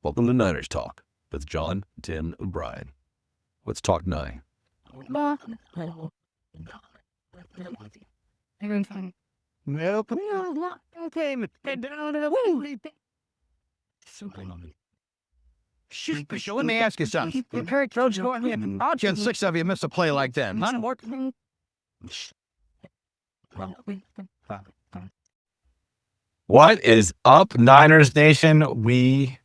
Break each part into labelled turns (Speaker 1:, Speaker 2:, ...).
Speaker 1: Welcome to Niners Talk with John, Tim, and Brian. Let's talk nine.
Speaker 2: Let me ask you something. How can 6 of you miss a play like that?
Speaker 1: What is up, Niners Nation? We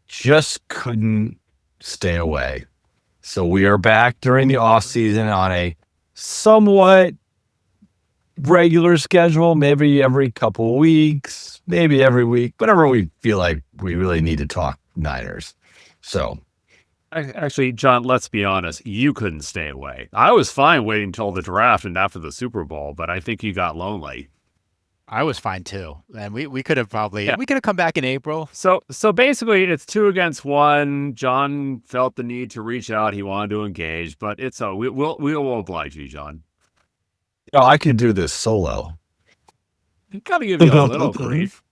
Speaker 1: just couldn't stay away. So we are back during the offseason on a somewhat regular schedule, maybe every couple of weeks, maybe every week, whenever we feel like we really need to talk Niners. So
Speaker 3: actually, John, let's be honest, you couldn't stay away. I was fine waiting until the draft and after the Super Bowl, but I think you got lonely.
Speaker 4: I was fine too. And we could have we could have come back in April.
Speaker 3: So basically it's 2 against 1. John felt the need to reach out. He wanted to engage, but it's we will oblige you, John.
Speaker 1: I could do this solo.
Speaker 3: Gotta give you a little grief.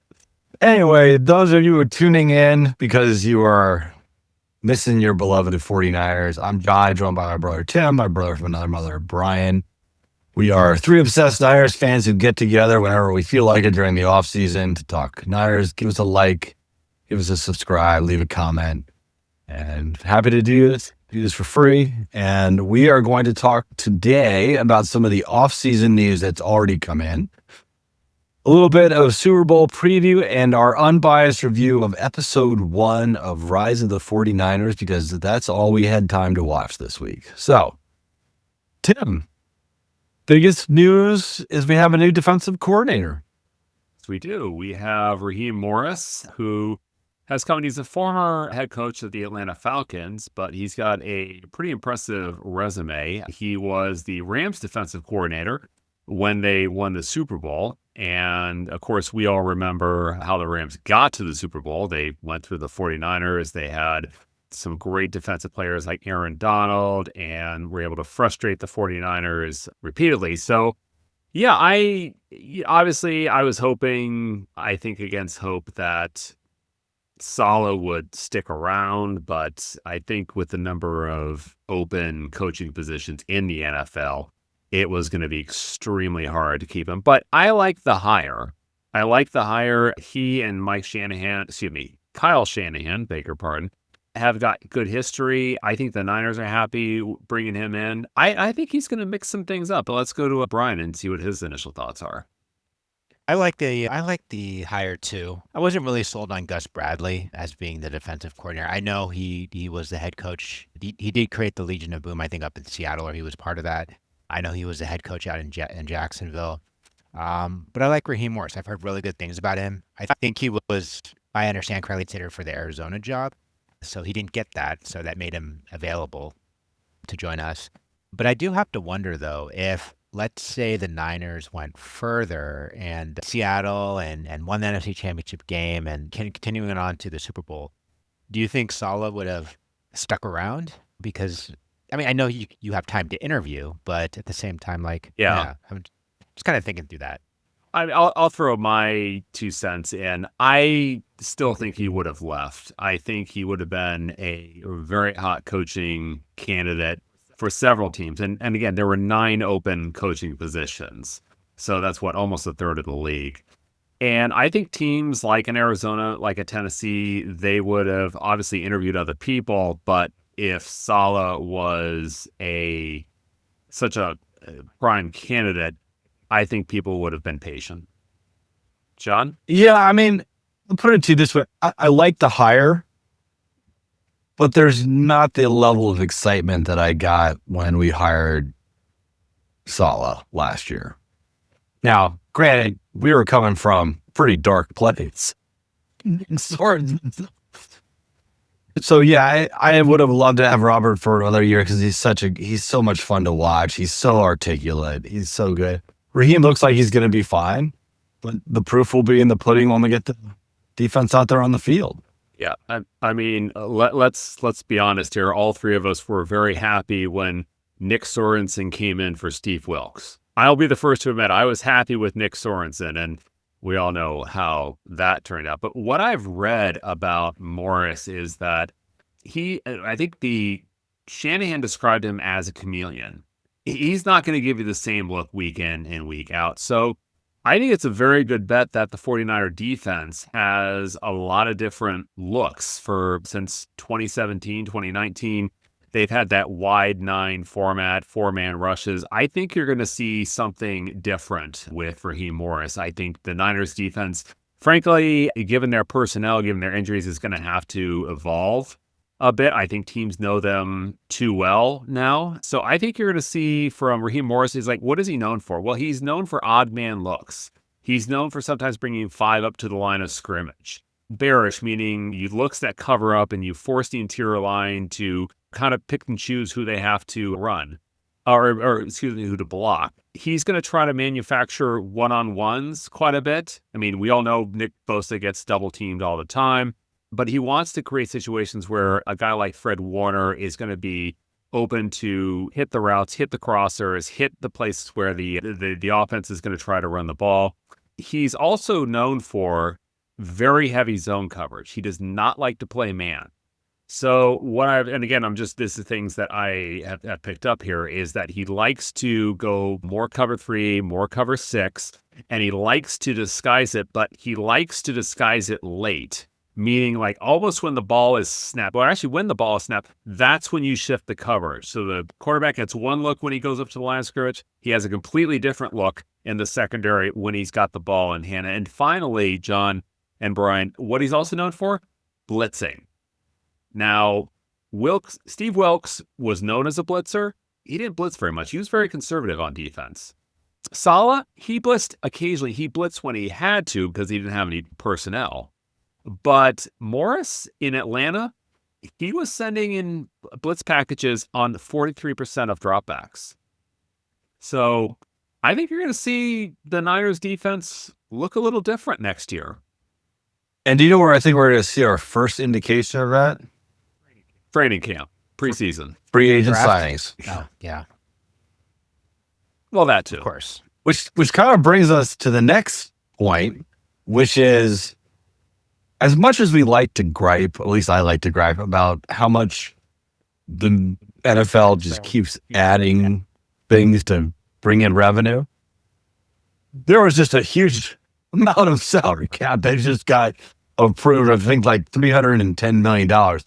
Speaker 1: Anyway, those of you who are tuning in because you are missing your beloved 49ers, I'm John, joined by my brother Tim, my brother from another mother, Brian. We are 3 obsessed Niners fans who get together whenever we feel like it during the offseason to talk Niners. Give us a like, give us a subscribe, leave a comment, and happy to do this for free. And we are going to talk today about some of the offseason news that's already come in, a little bit of Super Bowl preview, and our unbiased review of episode 1 of Rise of the 49ers, because that's all we had time to watch this week. So, Tim, biggest news is we have a new defensive coordinator.
Speaker 3: Yes, we do. We have Raheem Morris, who has come. He's a former head coach of the Atlanta Falcons, but he's got a pretty impressive resume. He was the Rams defensive coordinator when they won the Super Bowl. And of course, we all remember how the Rams got to the Super Bowl. They went through the 49ers. They had some great defensive players like Aaron Donald and were able to frustrate the 49ers repeatedly. So, yeah, I was hoping, I think against hope, that Saleh would stick around, but I think with the number of open coaching positions in the NFL, it was going to be extremely hard to keep him. But I like the hire. He and Kyle Shanahan, beg your pardon, have got good history. I think the Niners are happy bringing him in. I think he's going to mix some things up. But let's go to Brian and see what his initial thoughts are.
Speaker 4: I like the hire too. I wasn't really sold on Gus Bradley as being the defensive coordinator. I know he was the head coach. He did create the Legion of Boom, I think, up in Seattle, or he was part of that. I know he was the head coach out in Jacksonville. But I like Raheem Morris. I've heard really good things about him. I think he was, I understand correctly, considered for the Arizona job. So he didn't get that. So that made him available to join us. But I do have to wonder, though, if, let's say the Niners went further and Seattle and won the NFC Championship game and continuing on to the Super Bowl, do you think Saleh would have stuck around? Because, I mean, I know you have time to interview, but at the same time, I'm just kind of thinking through that.
Speaker 3: I'll throw my 2 cents in. I still think he would have left. I think he would have been a very hot coaching candidate for several teams. And again, there were 9 open coaching positions. So that's almost a third of the league. And I think teams like in Arizona, like at Tennessee, they would have obviously interviewed other people. But if Saleh was such a prime candidate, I think people would have been patient. John?
Speaker 1: Yeah, I mean, I'll put it to you this way. I like the hire, but there's not the level of excitement that I got when we hired Saleh last year. Now, granted, we were coming from pretty dark place. So yeah, I would have loved to have Robert for another year because he's so much fun to watch. He's so articulate. He's so good. Raheem looks like he's going to be fine, but the proof will be in the pudding when we get the defense out there on the field.
Speaker 3: Yeah, I mean, let's be honest here. All 3 of us were very happy when Nick Sorensen came in for Steve Wilkes. I'll be the first to admit I was happy with Nick Sorensen, and we all know how that turned out. But what I've read about Morris is that I think Shanahan described him as a chameleon. He's not going to give you the same look week in and week out. So I think it's a very good bet that the 49er defense has a lot of different looks since 2017, 2019. They've had that wide 9 format, 4-man rushes. I think you're going to see something different with Raheem Morris. I think the Niners defense, frankly, given their personnel, given their injuries, is going to have to evolve a bit. I think teams know them too well now. So I think you're going to see from Raheem Morris, is like, what is he known for? Well, he's known for odd man looks. He's known for sometimes bringing 5 up to the line of scrimmage. Bearish, meaning you looks that cover up and you force the interior line to kind of pick and choose who they have to run or excuse me, who to block. He's going to try to manufacture one-on-ones quite a bit. I mean, we all know Nick Bosa gets double teamed all the time, but he wants to create situations where a guy like Fred Warner is going to be open to hit the routes, hit the crossers, hit the places where the offense is going to try to run the ball. He's also known for very heavy zone coverage. He does not like to play man. So this is things that I have picked up here, is that he likes to go more cover 3, more cover 6, and he likes to disguise it, but he likes to disguise it late. Meaning like almost when the ball is snapped, or actually when the ball is snapped, that's when you shift the coverage. So the quarterback gets one look when he goes up to the line of scrimmage. He has a completely different look in the secondary when he's got the ball in hand. And finally, John and Brian, what he's also known for? Blitzing. Now, Steve Wilkes was known as a blitzer. He didn't blitz very much. He was very conservative on defense. Saleh, he blitzed occasionally. He blitzed when he had to because he didn't have any personnel. But Morris in Atlanta, he was sending in blitz packages on 43% of dropbacks. So I think you're going to see the Niners defense look a little different next year.
Speaker 1: And do you know where I think we're going to see our first indication of that?
Speaker 3: Training camp, preseason.
Speaker 1: Free agent
Speaker 4: Draft?
Speaker 1: signings.
Speaker 4: Oh, yeah,
Speaker 3: Well, that too.
Speaker 4: of course.
Speaker 1: Which kind of brings us to the next point, which is, as much as we like to gripe, at least I like to gripe about how much the NFL just keeps adding things to bring in revenue, there was just a huge amount of salary cap that just got approved, I think like $310 million.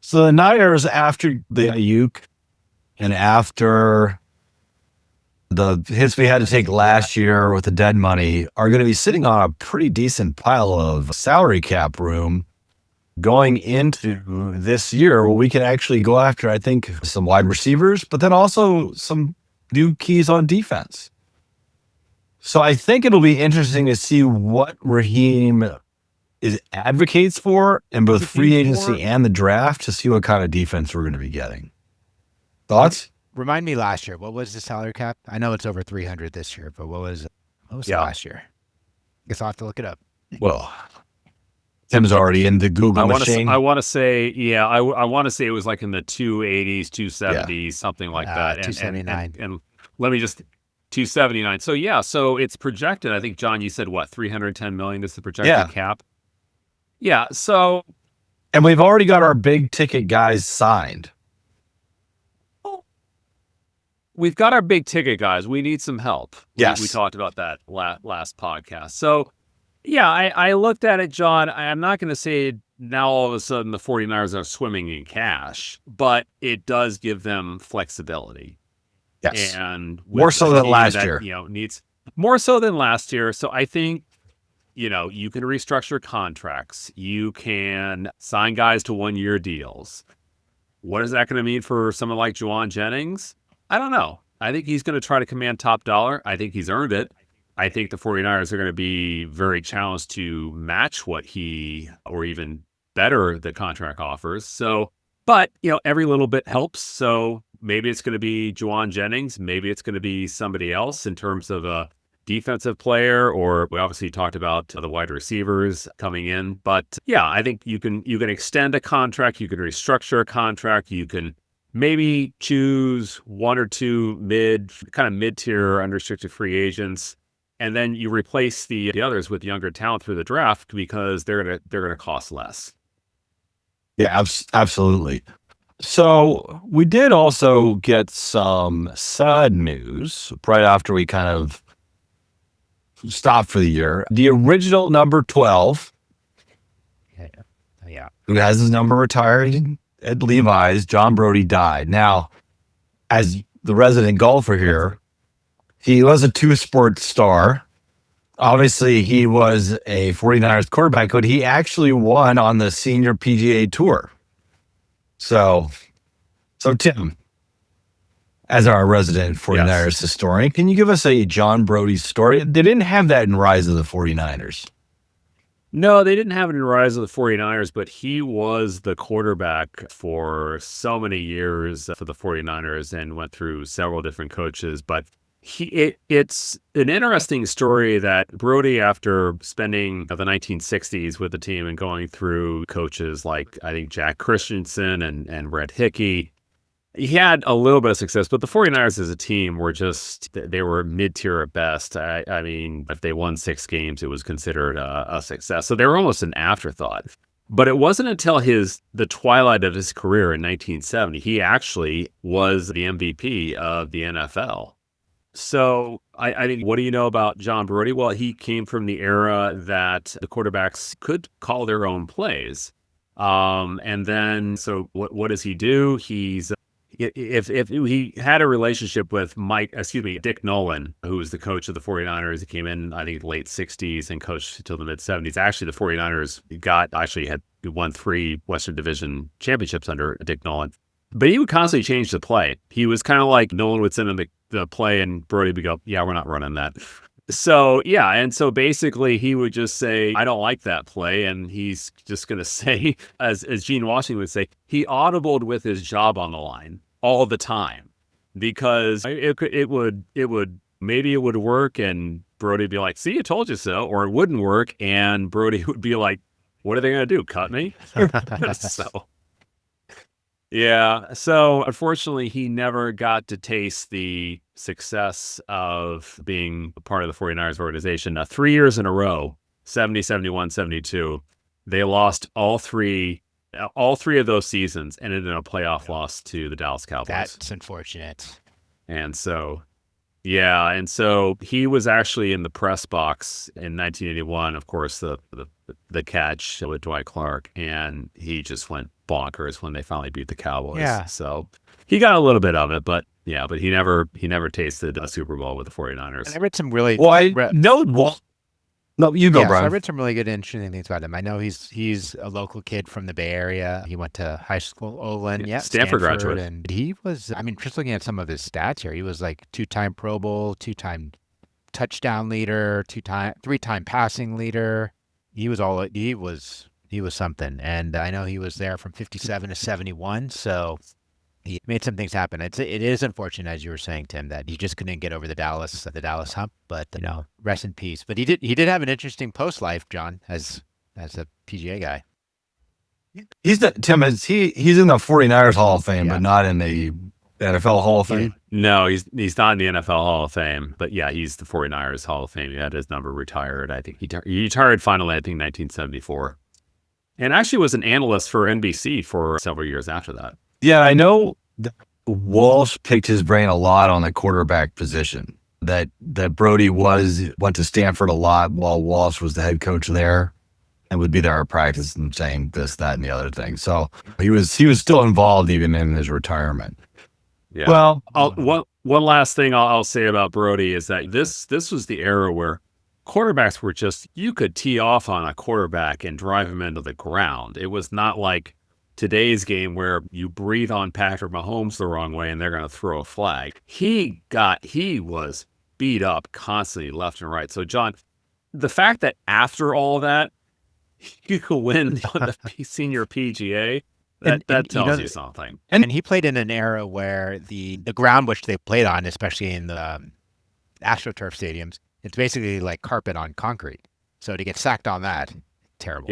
Speaker 1: So the Niners, after the Ayuk and after the hits we had to take last year with the dead money, are going to be sitting on a pretty decent pile of salary cap room going into this year, where we can actually go after, I think, some wide receivers, but then also some new keys on defense. So I think it'll be interesting to see what Raheem advocates for in both free agency and the draft, to see what kind of defense we're going to be getting. Thoughts?
Speaker 4: Remind me last year, what was the salary cap? I know it's over 300 this year, but what was it last year? Guess I'll have to look it up.
Speaker 1: Well, Tim's already in the Google machine.
Speaker 3: I want to say, I want to say it was like in the 280s, 270s, something like that.
Speaker 4: 279.
Speaker 3: And let me just, 279. So it's projected. I think, John, you said what, 310 million is the projected cap? Yeah. So,
Speaker 1: and we've already got our big ticket guys signed.
Speaker 3: We've got our big ticket guys. We need some help.
Speaker 1: Yes.
Speaker 3: We talked about that last podcast. So, yeah, I looked at it, John. I'm not going to say now all of a sudden the 49ers are swimming in cash, but it does give them flexibility.
Speaker 1: Yes.
Speaker 3: And
Speaker 1: more so than last year.
Speaker 3: Needs more so than last year. So I think, you can restructure contracts. You can sign guys to 1-year deals. What is that going to mean for someone like Jauan Jennings? I don't know. I think he's going to try to command top dollar. I think he's earned it. I think the 49ers are going to be very challenged to match what or even better the contract offers. So, but, every little bit helps. So maybe it's going to be Jauan Jennings. Maybe it's going to be somebody else in terms of a defensive player, or we obviously talked about the wide receivers coming in. But yeah, I think you can extend a contract. You can restructure a contract. You can maybe choose 1 or 2 mid-tier unrestricted free agents and then you replace the others with younger talent through the draft because they're gonna cost less.
Speaker 1: Yeah, absolutely. So we did also get some sad news right after we kind of stopped for the year. The original number 12,
Speaker 4: Yeah.
Speaker 1: who has his number retired at Levi's, John Brodie, died. Now, as the resident golfer here, he was a two-sport star. Obviously, he was a 49ers quarterback, but he actually won on the senior PGA Tour. So Tim, as our resident 49ers historian, can you give us a John Brodie story? They didn't have that in Rise of the 49ers.
Speaker 3: No, they didn't have it in Rise of the 49ers, but he was the quarterback for so many years for the 49ers and went through several different coaches. But it's an interesting story that Brodie, after spending the 1960s with the team and going through coaches like, I think, Jack Christensen and Red Hickey, he had a little bit of success, but the 49ers as a team were they were mid-tier at best. I mean, if they won 6 games, it was considered a success. So they were almost an afterthought. But it wasn't until the twilight of his career in 1970, he actually was the MVP of the NFL. So I think, what do you know about John Brodie? Well, he came from the era that the quarterbacks could call their own plays. And then, so what does he do? If he had a relationship with Dick Nolan, who was the coach of the 49ers. He came in, I think, late 60s and coached until the mid 70s. Actually, the 49ers had won 3 Western Division championships under Dick Nolan. But he would constantly change the play. He was kind of like, Nolan would send him the play and Brodie would go, yeah, we're not running that. So, yeah. And so basically he would just say, I don't like that play. And he's just going to say, as Gene Washington would say, he audibled with his job on the line all the time, because it would work and Brodie would be like, see, I told you so. Or it wouldn't work. And Brodie would be like, what are they going to do? Cut me? So unfortunately, he never got to taste the success of being a part of the 49ers organization. 3 years in a row, 70, 71, 72, they lost all three of those seasons, and ended in a playoff loss to the Dallas Cowboys.
Speaker 4: That's unfortunate.
Speaker 3: And so he was actually in the press box in 1981, of course, the catch with Dwight Clark, and he just went bonkers when they finally beat the Cowboys.
Speaker 4: Yeah.
Speaker 3: So he got a little bit of it, but he never tasted a Super Bowl with the 49ers.
Speaker 4: And I read some really
Speaker 1: No, you go,
Speaker 4: So
Speaker 1: Brian.
Speaker 4: I read some really good, interesting things about him. I know he's a local kid from the Bay Area. He went to high school, Olin,
Speaker 3: Stanford graduate.
Speaker 4: And he was, I mean, just looking at some of his stats here, he was like 2-time Pro Bowl, 2-time touchdown leader, 3-time passing leader. He was something. And I know he was there from 57 to 71. So he made some things happen. It is unfortunate, as you were saying, Tim, that he just couldn't get over the Dallas hump. But rest in peace. But he did have an interesting post life, John, as a PGA guy.
Speaker 1: He's in the 49ers Hall of Fame, but not in the NFL Hall of Fame.
Speaker 3: No, he's not in the NFL Hall of Fame, but yeah, he's the 49ers Hall of Fame. He had his number retired. I think he retired finally, I think, 1974, and actually was an analyst for NBC for several years after that.
Speaker 1: Yeah, I know that Walsh picked his brain a lot on the quarterback position. That Brodie went to Stanford a lot while Walsh was the head coach there, and would be there at practice and saying this, that, and the other thing. So he was still involved even in his retirement.
Speaker 3: Yeah. Well, one last thing I'll say about Brodie is that this was the era where quarterbacks were you could tee off on a quarterback and drive him into the ground. It was not like today's game where you breathe on Patrick Mahomes the wrong way and they're going to throw a flag. He was beat up constantly left and right. So John, the fact that after all that, you could win the senior PGA, that tells you something.
Speaker 4: And he played in an era where the ground which they played on, especially in the AstroTurf stadiums, it's basically like carpet on concrete. So to get sacked on that, terrible.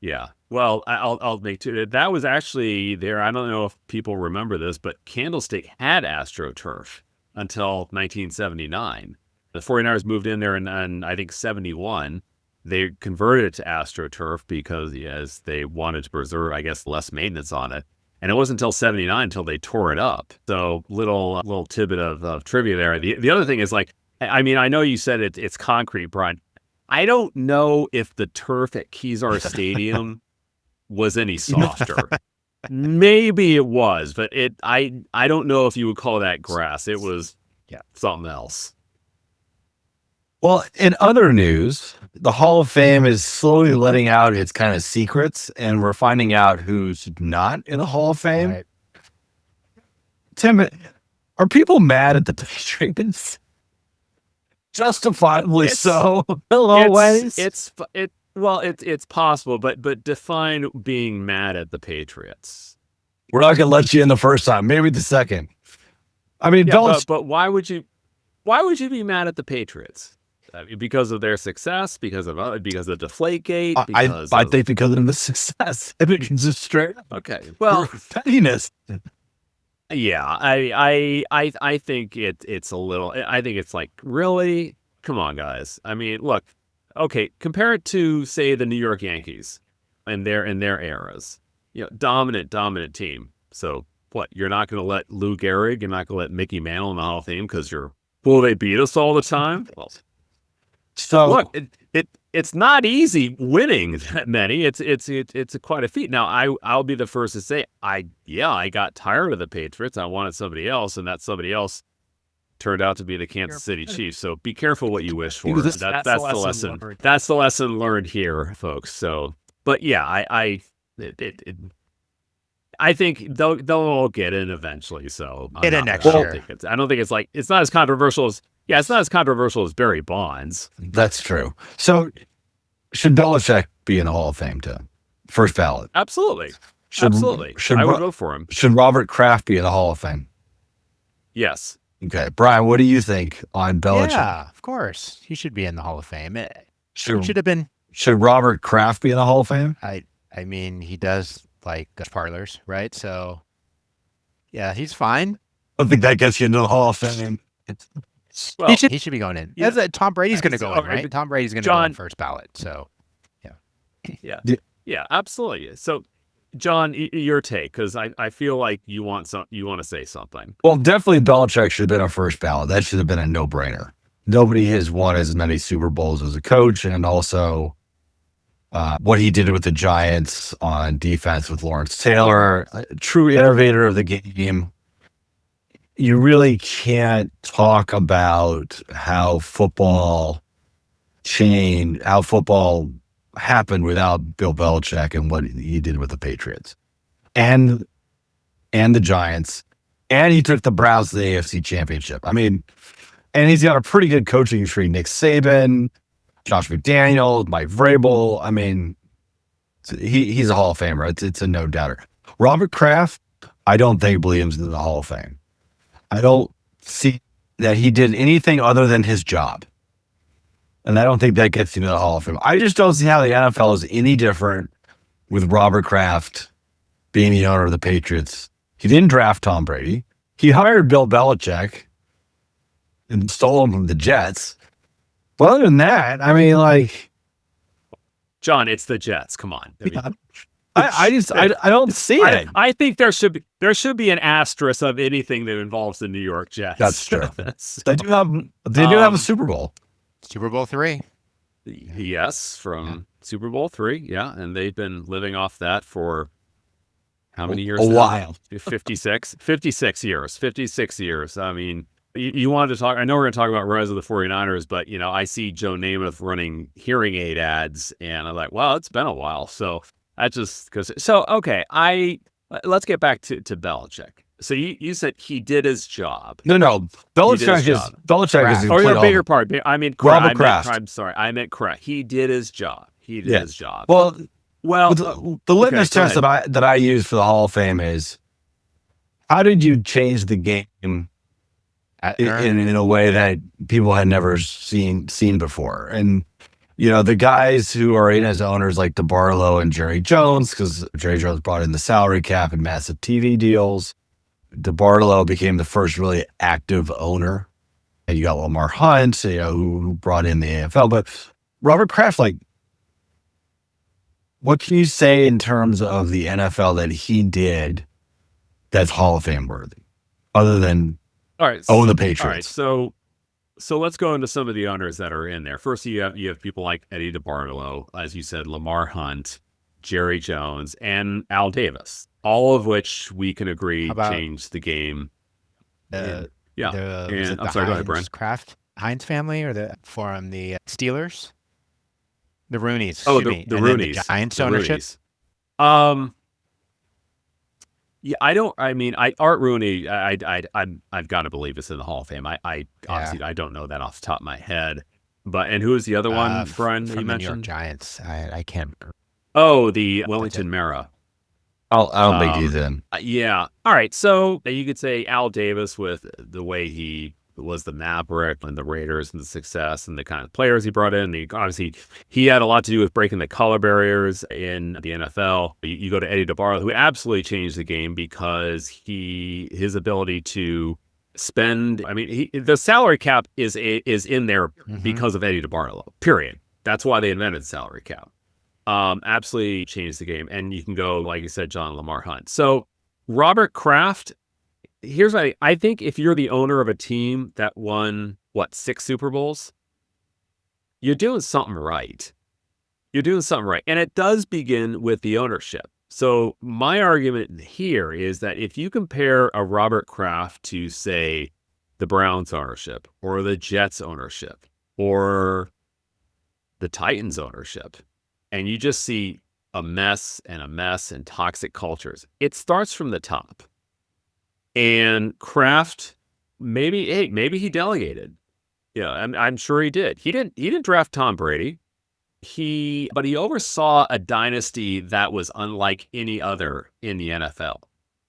Speaker 3: Yeah. Well, I'll make two. That was actually there. I don't know if people remember this, but Candlestick had AstroTurf until 1979. The 49ers moved in there in I think, 71. They converted it to AstroTurf because as they wanted to preserve, I guess, less maintenance on it. And it wasn't until 79 until they tore it up. So little tidbit of trivia there. The other thing is, like, I mean, I know you said it's concrete, Brian. I don't know if the turf at Kezar Stadium was any softer. Maybe it was, but I don't know if you would call that grass. It was something else.
Speaker 1: Well, in other news, the Hall of Fame is slowly letting out its kind of secrets, and we're finding out who's not in the Hall of Fame.
Speaker 4: Right.
Speaker 1: Tim, are people mad at the Patriots? Justifiably so. Always.
Speaker 3: It's possible, but define being mad at the Patriots.
Speaker 1: We're not going to let you in the first time, maybe the second. I mean,
Speaker 3: but why would you be mad at the Patriots? Because of their success, because of Deflategate.
Speaker 1: I think because of the success. I think it's just straight up.
Speaker 3: Okay. Well,
Speaker 1: pettiness.
Speaker 3: Yeah, I think it's a little. I think it's like, really, come on, guys. I mean, look, okay, compare it to, say, the New York Yankees and their eras. Dominant team. So what? You're not going to let Lou Gehrig, you're not going to let Mickey Mantle in the Hall of Fame because they beat us all the time? Well,
Speaker 1: so
Speaker 3: look, it's not easy winning that many. It's quite a feat. Now, I'll be the first to say, I got tired of the Patriots. I wanted somebody else, and that somebody else turned out to be the Kansas City Chiefs. So be careful what you wish for. That's the lesson. That's the lesson learned here, folks. So, but yeah, I think they'll all get in eventually. So
Speaker 4: get in next year.
Speaker 3: I don't think it's not as controversial as. Yeah, it's not as controversial as Barry Bonds.
Speaker 1: That's true. So, should Belichick be in the Hall of Fame too? First ballot.
Speaker 3: Absolutely. Absolutely. I would vote for him.
Speaker 1: Should Robert Kraft be in the Hall of Fame?
Speaker 3: Yes.
Speaker 1: Okay. Brian, what do you think on Belichick?
Speaker 4: Yeah, of course. He should be in the Hall of Fame.
Speaker 1: Should
Speaker 4: have been.
Speaker 1: Should Robert Kraft be in the Hall of Fame?
Speaker 4: I mean, he does like parlors, right? So, yeah, he's fine.
Speaker 1: I don't think that gets you into the Hall of Fame.
Speaker 4: Well, he should be going in. Yeah. Tom Brady's going to go in, right? Tom Brady's going to go in first ballot. So,
Speaker 3: yeah, absolutely. So, John, your take, because I feel like you want to say something.
Speaker 1: Well, definitely Belichick should have been a first ballot. That should have been a no-brainer. Nobody has won as many Super Bowls as a coach, and also what he did with the Giants on defense with Lawrence Taylor, a true innovator of the game. You really can't talk about how football happened without Bill Belichick and what he did with the Patriots and the Giants. And he took the Browns to the AFC Championship. I mean, and he's got a pretty good coaching tree. Nick Saban, Josh McDaniels, Mike Vrabel. I mean, he's a Hall of Famer. It's a no-doubter. Robert Kraft, I don't think believes in the Hall of Fame. I don't see that he did anything other than his job. And I don't think that gets you to the Hall of Fame. I just don't see how the NFL is any different with Robert Kraft being the owner of the Patriots. He didn't draft Tom Brady. He hired Bill Belichick and stole him from the Jets. But other than that, I mean, like...
Speaker 3: John, it's the Jets. Come on.
Speaker 1: I don't see it.
Speaker 3: I think there should be an asterisk of anything that involves the New York Jets.
Speaker 1: That's true. So, they do have a Super Bowl.
Speaker 4: Super Bowl III.
Speaker 3: Yes, from Super Bowl III. Yeah, and they've been living off that for how many years?
Speaker 1: A while.
Speaker 3: 56 years. 56 years. I mean, you wanted to talk. I know we're going to talk about Rise of the 49ers, but I see Joe Namath running hearing aid ads, and I'm like, wow, it's been a while. So. Okay. Let's get back to Belichick. So you said he did his job.
Speaker 1: No. Belichick is.
Speaker 3: Or your bigger part. I mean,
Speaker 1: Kraft.
Speaker 3: I'm sorry. I meant Kraft. He did his job. His job.
Speaker 1: Well, the litmus test that I use for the Hall of Fame is, how did you change the game in a way that people had never seen before? And the guys who are in as owners like DeBartolo and Jerry Jones, because Jerry Jones brought in the salary cap and massive TV deals. DeBartolo became the first really active owner And you got Lamar Hunt, who brought in the AFL. But Robert Kraft, what can you say in terms of the NFL that he did that's Hall of Fame worthy, other than
Speaker 3: All right.
Speaker 1: the
Speaker 3: All right.
Speaker 1: Patriots?
Speaker 3: So let's go into some of the owners that are in there. First, you have people like Eddie DeBartolo, as you said, Lamar Hunt, Jerry Jones, and Al Davis, all of which we can agree changed the game.
Speaker 4: Was
Speaker 3: Yeah.
Speaker 4: it
Speaker 3: And I'm
Speaker 4: the
Speaker 3: sorry, go ahead, Brian.
Speaker 4: Heinz family, or the Steelers? The Rooneys.
Speaker 3: Oh,
Speaker 4: excuse
Speaker 3: the
Speaker 4: me. And then
Speaker 3: Rooneys.
Speaker 4: the Giants
Speaker 3: The
Speaker 4: ownership.
Speaker 3: Rooneys. Yeah, Art Rooney, I've got to believe it's in the Hall of Fame. I obviously I don't know that off the top of my head. And who is the other one, Brian, that
Speaker 4: from
Speaker 3: you
Speaker 4: the
Speaker 3: mentioned?
Speaker 4: New York Giants. I can't.
Speaker 3: Oh, the Wellington Mara.
Speaker 1: I don't think he's in.
Speaker 3: Yeah. All right. So you could say Al Davis, with the way he was the Maverick and the Raiders and the success and the kind of players he brought in. Obviously, he had a lot to do with breaking the color barriers in the NFL. You go to Eddie DeBartolo, who absolutely changed the game because his ability to spend. I mean, the salary cap is in there because of Eddie DeBartolo. Period. That's why they invented the salary cap. Absolutely changed the game. And you can go, like you said, John, Lamar Hunt. So Robert Kraft, here's what I think. If you're the owner of a team that won, 6 Super Bowls, you're doing something right. You're doing something right. And it does begin with the ownership. So my argument here is that if you compare a Robert Kraft to, say, the Browns ownership or the Jets ownership or the Titans ownership, and you just see a mess and toxic cultures, it starts from the top. And Kraft, maybe he delegated. Yeah, I'm sure he did. He didn't draft Tom Brady. But he oversaw a dynasty that was unlike any other in the NFL.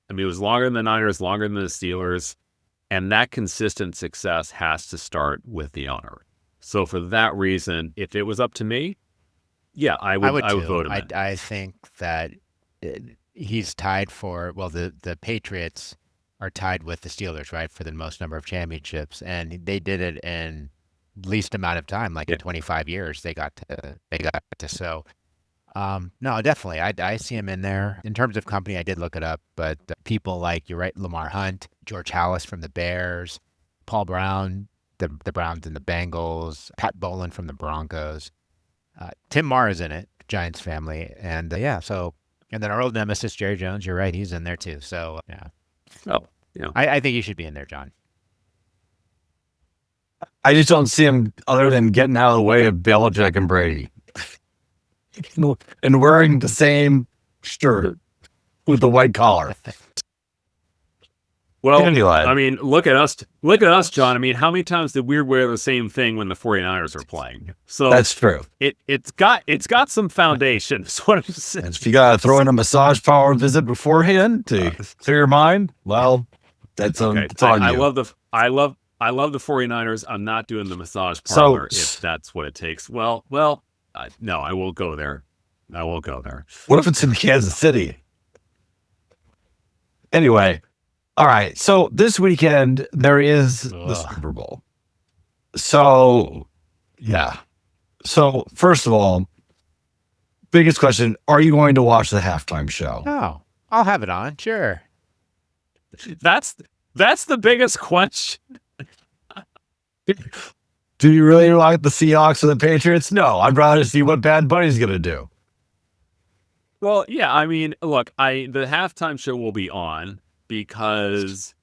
Speaker 3: I mean, it was longer than the Niners, longer than the Steelers, and that consistent success has to start with the owner. So for that reason, if it was up to me, yeah, I would vote him in.
Speaker 4: I think that he's tied for, the Patriots are tied with the Steelers, right, for the most number of championships, and they did it in least amount of time, in 25 years. They got to. So, no, definitely, I see him in there. In terms of company, I did look it up, but people like, you're right, Lamar Hunt, George Halas from the Bears, Paul Brown, the Browns and the Bengals, Pat Bowlen from the Broncos. Tim Mara's in it, Giants family, and and then our old nemesis Jerry Jones. You're right, he's in there too. So yeah.
Speaker 3: Oh, yeah.
Speaker 4: I think you should be in there, John.
Speaker 1: I just don't see him other than getting out of the way of Belichick and Brady, and wearing the same shirt with the white collar.
Speaker 3: Well, I mean, look at us, John. I mean, how many times did we wear the same thing when the 49ers are playing? So
Speaker 1: that's true.
Speaker 3: It's got some foundation. That's what I'm saying.
Speaker 1: If you got to throw in a massage power visit beforehand to clear your mind, well, that's okay. It's on you.
Speaker 3: I love the 49ers. I'm not doing the massage parlor if that's what it takes. Well, no, I won't go there.
Speaker 1: What if it's in Kansas City? Anyway. All right, so this weekend there is the Super Bowl. So, yeah. So, first of all, biggest question, are you going to watch the halftime show?
Speaker 4: No, I'll have it on, sure.
Speaker 3: That's the biggest question.
Speaker 1: Do you really like the Seahawks or the Patriots? No, I'd rather see what Bad Bunny's going to do.
Speaker 3: Well, yeah, I mean, look, the halftime show will be on, because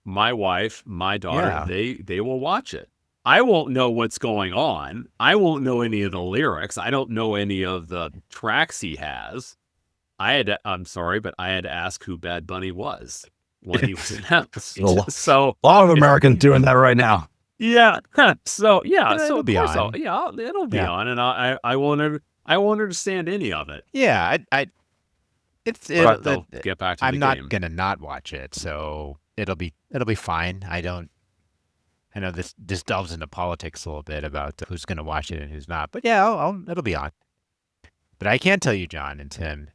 Speaker 3: my wife, my daughter, they will watch it. I won't know what's going on. I won't know any of the lyrics. I don't know any of the tracks he has. I'm sorry, but I had to ask who Bad Bunny was when he was announced. So
Speaker 1: a lot of Americans doing that right now.
Speaker 3: Yeah. So yeah. So
Speaker 4: it'll be on.
Speaker 3: It'll be on, and I won't understand any of it.
Speaker 4: Yeah,
Speaker 3: They'll get back to the
Speaker 4: I'm
Speaker 3: game.
Speaker 4: not gonna not watch it, so it'll be fine. I know this delves into politics a little bit about who's gonna watch it and who's not, but yeah, it'll be on. But I can tell you, John and Tim,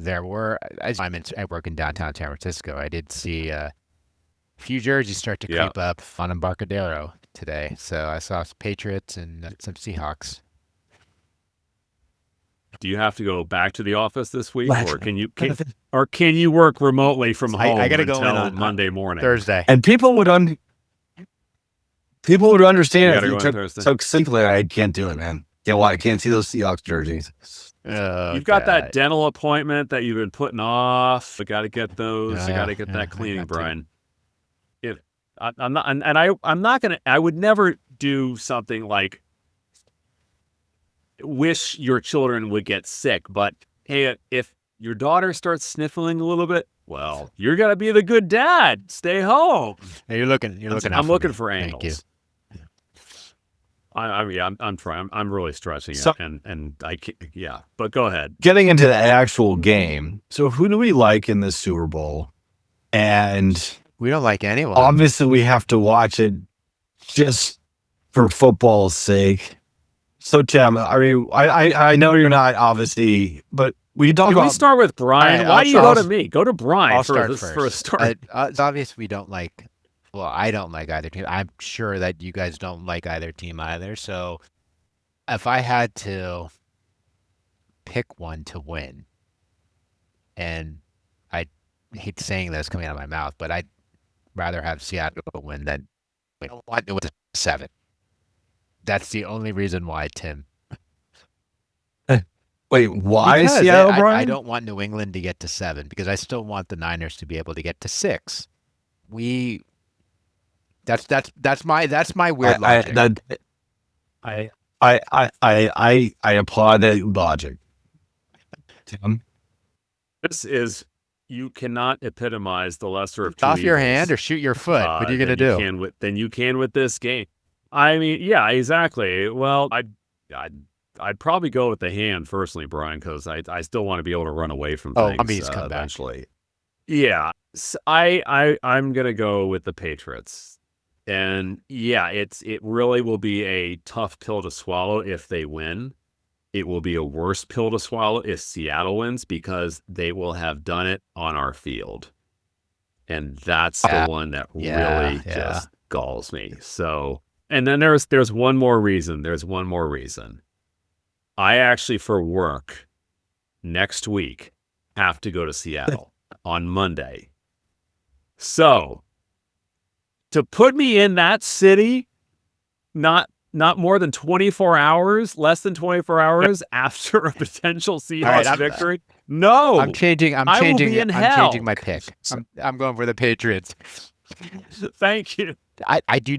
Speaker 4: I work in downtown San Francisco. I did see few jerseys start to
Speaker 3: Yeah.
Speaker 4: creep up on Embarcadero today. So I saw some Patriots and some Seahawks.
Speaker 3: Do you have to go back to the office this week, or can you work remotely from home
Speaker 4: I gotta go
Speaker 3: until
Speaker 4: in on
Speaker 3: Monday morning?
Speaker 4: Thursday.
Speaker 1: And people would understand
Speaker 3: You
Speaker 1: if
Speaker 3: gotta
Speaker 1: you
Speaker 3: go on
Speaker 1: took
Speaker 3: Thursday.
Speaker 1: so simply. I can't do it, man. Yeah, why? I can't see those Seahawks jerseys.
Speaker 3: You've got that dental appointment that you've been putting off. I got to get those. I got to get that
Speaker 4: I
Speaker 3: cleaning,
Speaker 4: got to.
Speaker 3: Brian. If I'm not, and I'm not gonna. I would never do something like wish your children would get sick. But hey, if your daughter starts sniffling a little bit, well, you're gonna be the good dad. Stay home.
Speaker 4: Hey, you're looking.
Speaker 3: I'm looking
Speaker 4: me.
Speaker 3: for
Speaker 4: Thank you.
Speaker 3: angles. I'm trying. I'm really stretching
Speaker 1: So-
Speaker 3: it, and I can't, yeah. But go ahead.
Speaker 1: Getting into the actual game. So who do we like in the Super Bowl? And
Speaker 4: We don't like anyone.
Speaker 1: obviously we have to watch it just for football's sake. So Tim, I mean, I know you're not obviously, but we can talk
Speaker 3: Can we
Speaker 1: about
Speaker 3: start with Brian?
Speaker 4: All right,
Speaker 3: Why
Speaker 4: I'll
Speaker 3: do you go
Speaker 4: start.
Speaker 3: to me? Go to Brian
Speaker 4: I'll
Speaker 3: for
Speaker 4: start
Speaker 3: this
Speaker 4: first.
Speaker 3: for a start.
Speaker 4: It's obvious we don't like. Well, I don't like either team. I'm sure that you guys don't like either team either. So, if I had to pick one to win, and I hate saying this coming out of my mouth, but I'd rather have Seattle win than I don't want to win 7. That's the only reason why, Tim.
Speaker 1: wait, why
Speaker 4: Because
Speaker 1: Seattle,
Speaker 4: I
Speaker 1: Brian?
Speaker 4: don't want New England to get to 7 because I still want the Niners to be able to get to 6. That's my weird logic.
Speaker 1: I applaud that logic. Tim?
Speaker 3: This is you cannot epitomize the lesser of two
Speaker 4: Off your
Speaker 3: evils,
Speaker 4: hand or shoot your foot. What are you gonna
Speaker 3: than
Speaker 4: do?
Speaker 3: Than you can with this game. I mean, yeah, exactly. Well, I'd probably go with the hand personally, Brian, because I still want to be able to run away from things
Speaker 4: zombies come back.
Speaker 3: eventually. Yeah, I'm gonna go with the Patriots, and yeah, it really will be a tough pill to swallow if they win. It will be a worse pill to swallow if Seattle wins because they will have done it on our field, and that's the one that really just galls me. So, and then there's one more reason. There's one more reason. I actually, for work, next week, have to go to Seattle on Monday. So, to put me in that city, not more than 24 hours, less than 24 hours after a potential Seahawks victory, no.
Speaker 4: I'm changing
Speaker 3: I will be in hell.
Speaker 4: changing my pick. I'm going for the Patriots.
Speaker 3: Thank you.
Speaker 4: I do.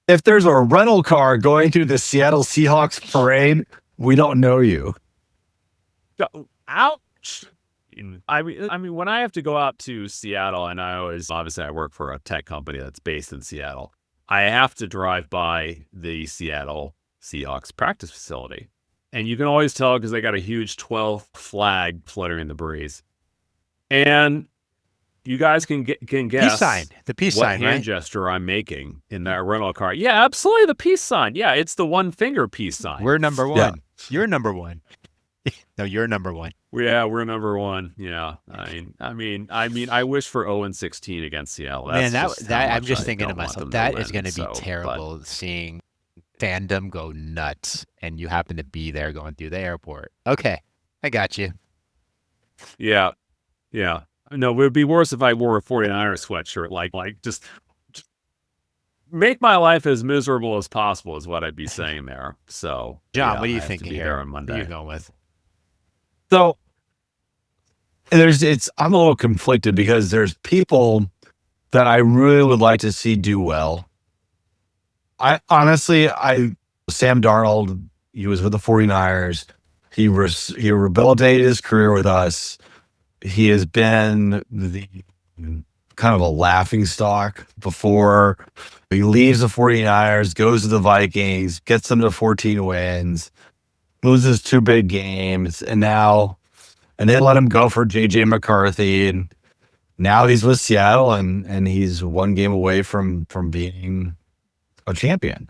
Speaker 1: If there's a rental car going to the Seattle Seahawks parade, we don't know you.
Speaker 3: Ouch. I mean, when I have to go out to Seattle, and obviously I work for a tech company that's based in Seattle, I have to drive by the Seattle Seahawks practice facility. And you can always tell because they got a huge 12 flag fluttering in the breeze. And you guys can guess
Speaker 4: The peace
Speaker 3: what
Speaker 4: sign,
Speaker 3: hand
Speaker 4: right?
Speaker 3: gesture I'm making in that rental car. Yeah, absolutely, the peace sign. Yeah, it's the one finger peace sign.
Speaker 4: We're number 1.
Speaker 1: Yeah.
Speaker 4: You're number 1. No, you're number 1.
Speaker 3: Yeah, we're number 1. Yeah, I mean, I wish for 0-16 against Seattle. That's
Speaker 4: Man,
Speaker 3: just
Speaker 4: that
Speaker 3: how
Speaker 4: I'm
Speaker 3: much
Speaker 4: just
Speaker 3: I
Speaker 4: thinking to
Speaker 3: don't want
Speaker 4: myself,
Speaker 3: them
Speaker 4: that
Speaker 3: win,
Speaker 4: is going to be
Speaker 3: but-
Speaker 4: terrible seeing fandom go nuts, and you happen to be there going through the airport. Okay, I got you.
Speaker 3: Yeah. No, it would be worse if I wore a 49ers sweatshirt. Like just make my life as miserable as possible is what I'd be saying there. So,
Speaker 4: John,
Speaker 3: yeah,
Speaker 4: what are you
Speaker 3: I have to
Speaker 4: thinking
Speaker 3: be
Speaker 4: here?
Speaker 3: there on
Speaker 4: What are
Speaker 3: Monday.
Speaker 4: you going with?
Speaker 1: So I'm a little conflicted because there's people that I really would like to see do well. Sam Darnold, he was with the 49ers. He rehabilitated his career with us. He has been the kind of a laughing stock before he leaves the 49ers, goes to the Vikings, gets them to 14 wins, loses 2 big games, and they let him go for JJ McCarthy, and now he's with Seattle, and he's 1 game away from being a champion.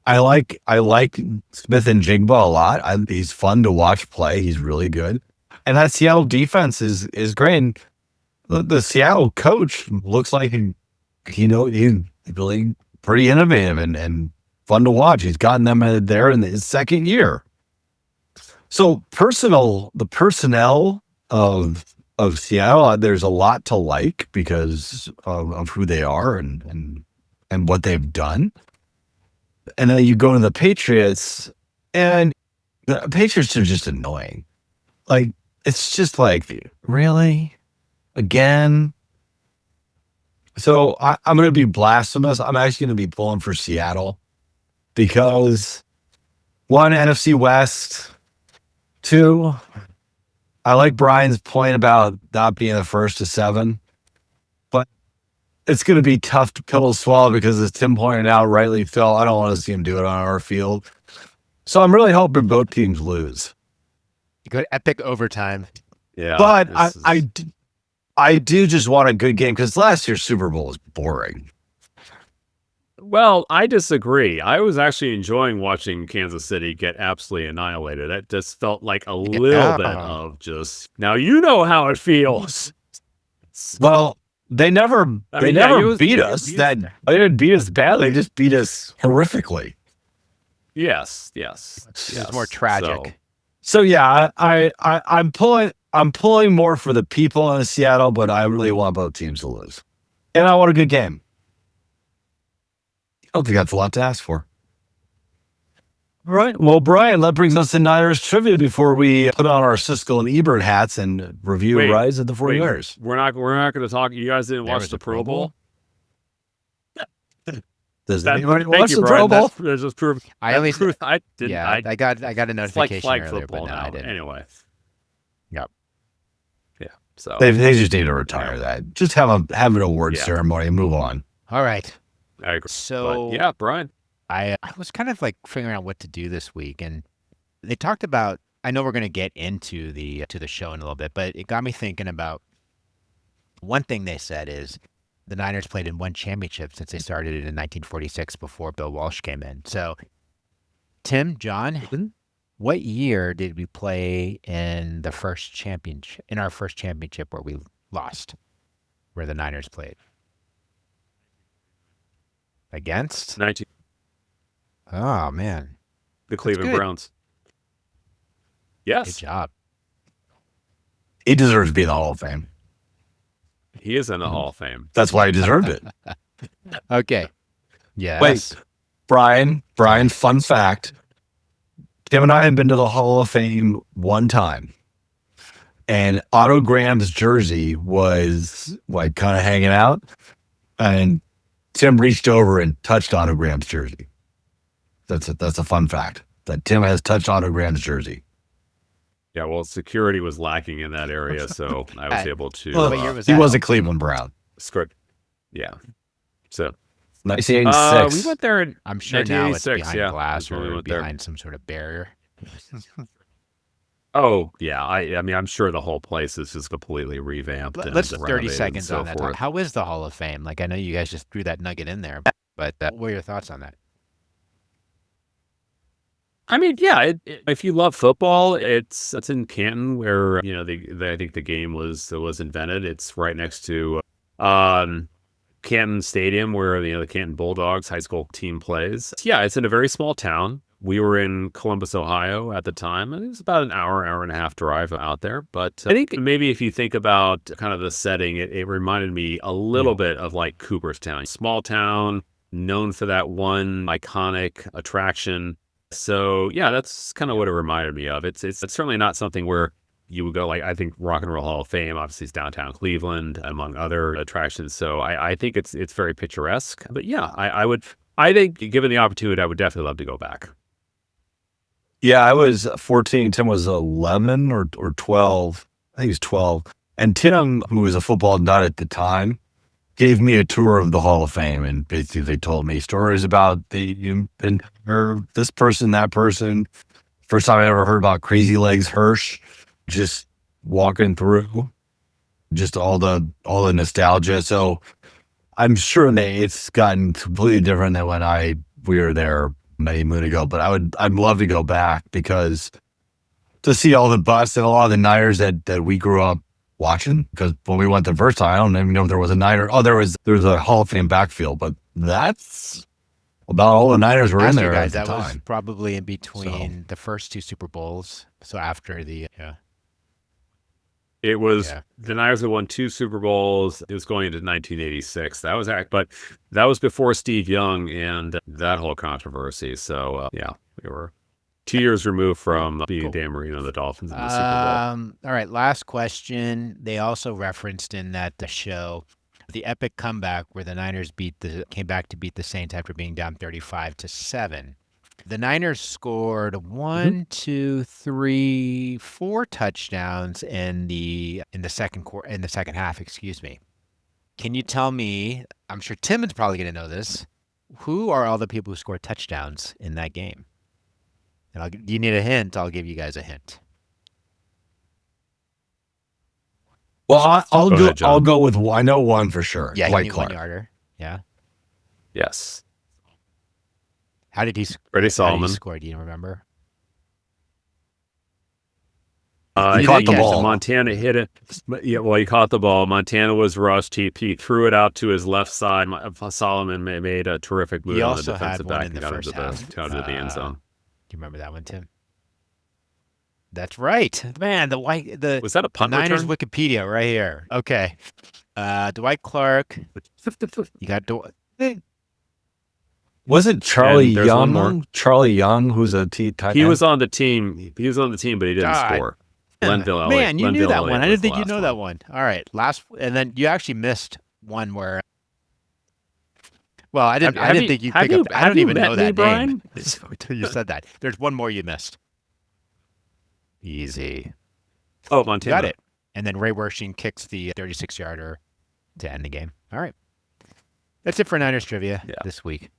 Speaker 1: I like Smith and Jigba a lot. He's fun to watch play. He's really good, and that Seattle defense is great. And the Seattle coach looks like he's really pretty innovative and fun to watch. He's gotten them there in his second year. So the personnel of Seattle, there's a lot to like because of who they are and what they've done. And then you go to the Patriots, and the Patriots are just annoying. Like, it's just like, really? Again? So I'm going to be blasphemous. I'm actually going to be pulling for Seattle because, one, NFC West. Two, I like Brian's point about not being the first to 7, but it's going to be tough to pill to swallow because, as Tim pointed out, rightly, Phil, I don't want to see him do it on our field. So I'm really hoping both teams lose.
Speaker 4: You go to epic overtime.
Speaker 3: Yeah.
Speaker 1: But I do just want a good game because last year's Super Bowl was boring.
Speaker 3: Well, I disagree. I was actually enjoying watching Kansas City get absolutely annihilated. It just felt like a little bit of just, now you know how it feels.
Speaker 1: Well, they never beat us. They didn't beat us badly. They just beat us horrifically.
Speaker 3: Yes.
Speaker 4: It's more tragic.
Speaker 1: So yeah, I'm pulling more for the people in Seattle, but I really want both teams to lose, and I want a good game. I don't think that's a lot to ask for. All right. Well, Brian, that brings us to Niners trivia before we put on our Siskel and Ebert hats and review Rise of the 49ers.
Speaker 3: We're not going to talk. You guys didn't watch the Pro Bowl?
Speaker 1: Does anybody watch the Pro Bowl?
Speaker 3: There's just proof.
Speaker 4: I didn't.
Speaker 3: Yeah,
Speaker 4: I got a notification
Speaker 3: flag
Speaker 4: earlier,
Speaker 3: football
Speaker 4: but no,
Speaker 3: now.
Speaker 4: I didn't.
Speaker 3: Anyway.
Speaker 4: Yep.
Speaker 3: Yeah. So
Speaker 1: they just need to retire that. Just have an award ceremony and move on.
Speaker 4: All right.
Speaker 3: I agree.
Speaker 4: So
Speaker 3: but, yeah, Brian.
Speaker 4: I was kind of like figuring out what to do this week, and they talked about. I know we're going to get into the show in a little bit, but it got me thinking about one thing they said is the Niners played in one championship since they started it in 1946 before Bill Walsh came in. So, Tim, John, what year did we play in our first championship where we lost, where the Niners played? Against?
Speaker 3: 19.
Speaker 4: Oh, man.
Speaker 3: The Cleveland
Speaker 4: good.
Speaker 3: Browns. Yes.
Speaker 4: Good job.
Speaker 1: He deserves to be in the Hall of Fame.
Speaker 3: He is in the Hall of Fame.
Speaker 1: That's why he deserved it.
Speaker 4: Okay. Yeah.
Speaker 1: Wait, Brian, fun fact. Tim and I have been to the Hall of Fame one time. And Otto Graham's jersey was like kind of hanging out. And Tim reached over and touched Otto Graham's jersey. That's a fun fact. That Tim has touched Otto Graham's jersey.
Speaker 3: Yeah, well, security was lacking in that area, so I was able to.
Speaker 4: What year was
Speaker 1: he
Speaker 4: that?
Speaker 1: was a Cleveland Brown.
Speaker 3: Script. Yeah. So
Speaker 1: 1986.
Speaker 3: we went there in
Speaker 4: I'm sure now it's
Speaker 3: 1986,
Speaker 4: behind glass
Speaker 3: that's when we
Speaker 4: or
Speaker 3: went there.
Speaker 4: behind some sort of barrier.
Speaker 3: Oh, yeah. I mean, I'm sure the whole place is just completely revamped.
Speaker 4: Let's
Speaker 3: and
Speaker 4: 30
Speaker 3: renovated
Speaker 4: seconds
Speaker 3: and
Speaker 4: on
Speaker 3: so
Speaker 4: that.
Speaker 3: forth.
Speaker 4: How is the Hall of Fame? Like, I know you guys just threw that nugget in there, but what were your thoughts on that?
Speaker 3: I mean, yeah. If you love football, it's in Canton, where I think the game was invented. It's right next to Canton Stadium, where the Canton Bulldogs high school team plays. Yeah, it's in a very small town. We were in Columbus, Ohio at the time, and it was about an hour and a half drive out there. But I think maybe if you think about kind of the setting, it reminded me a little bit of like Cooperstown, small town, known for that one iconic attraction. So yeah, that's kind of what it reminded me of. It's certainly not something where you would go like, I think Rock and Roll Hall of Fame obviously is downtown Cleveland among other attractions. So I think it's very picturesque. But yeah, I think given the opportunity, I would definitely love to go back.
Speaker 1: Yeah, I was 14. Tim was 11 or 12. I think he was 12. And Tim, who was a football nut at the time, gave me a tour of the Hall of Fame, and basically they told me stories about this person, that person. First time I ever heard about Crazy Legs Hirsch, just walking through, just all the nostalgia. So I'm sure it's gotten completely different than when we were there many moon ago. But I'd love to go back because to see all the busts and a lot of the Niners that we grew up watching, because when we went the first time, I don't even know if there was a Niner. Oh, there was a Hall of Fame backfield, but that's about all the Niners were in there
Speaker 4: guys,
Speaker 1: at the
Speaker 4: that was
Speaker 1: time.
Speaker 4: probably in between the first two Super Bowls. So after the
Speaker 3: It was the Niners had won 2 Super Bowls. It was going into 1986. But that was before Steve Young and that whole controversy. So we were 2 years removed from beating Dan Marino and the Dolphins in the Super Bowl.
Speaker 4: All right, last question. They also referenced in that show the epic comeback where the Niners came back to beat the Saints after being down 35-7. The Niners scored 1, 2, 3, 4 touchdowns in the second half. Excuse me. Can you tell me? I'm sure Tim is probably going to know this. Who are all the people who scored touchdowns in that game? And you need a hint? I'll give you guys a hint.
Speaker 1: Well, I'll go with, I know one for sure.
Speaker 4: Yeah,
Speaker 1: Dwight
Speaker 4: he knew
Speaker 1: Clark.
Speaker 4: 1 yarder. Yeah.
Speaker 3: Yes.
Speaker 4: How did he
Speaker 3: Solomon.
Speaker 4: score? Do you remember?
Speaker 1: He caught the ball.
Speaker 3: Montana hit it. Yeah, well, he caught the ball. Montana was rushed. He threw it out to his left side. Solomon made a terrific move on the defensive back and got into the end zone.
Speaker 4: Do you remember that one, Tim? That's right, man.
Speaker 3: Was that a punt
Speaker 4: Niners
Speaker 3: return?
Speaker 4: Wikipedia right here. Okay, Dwight Clark. You got Dwight.
Speaker 1: Was it Charlie
Speaker 3: there's one more.
Speaker 1: Young? Charlie Young, who's a tight end?
Speaker 3: He was on the team. He was on the team, but he didn't score. Glenville
Speaker 4: Man, you knew that
Speaker 3: Elliott
Speaker 4: one. I
Speaker 3: was
Speaker 4: didn't think
Speaker 3: the
Speaker 4: you know
Speaker 3: last
Speaker 4: that one. All right, and then you actually missed one where. Well, I didn't think you'd pick up. I don't even know that name until you said that. There's one more you missed. Easy.
Speaker 3: Oh, Montana.
Speaker 4: Got it. And then Ray Wershing kicks the 36-yarder to end the game. All right. That's it for Niners trivia this week.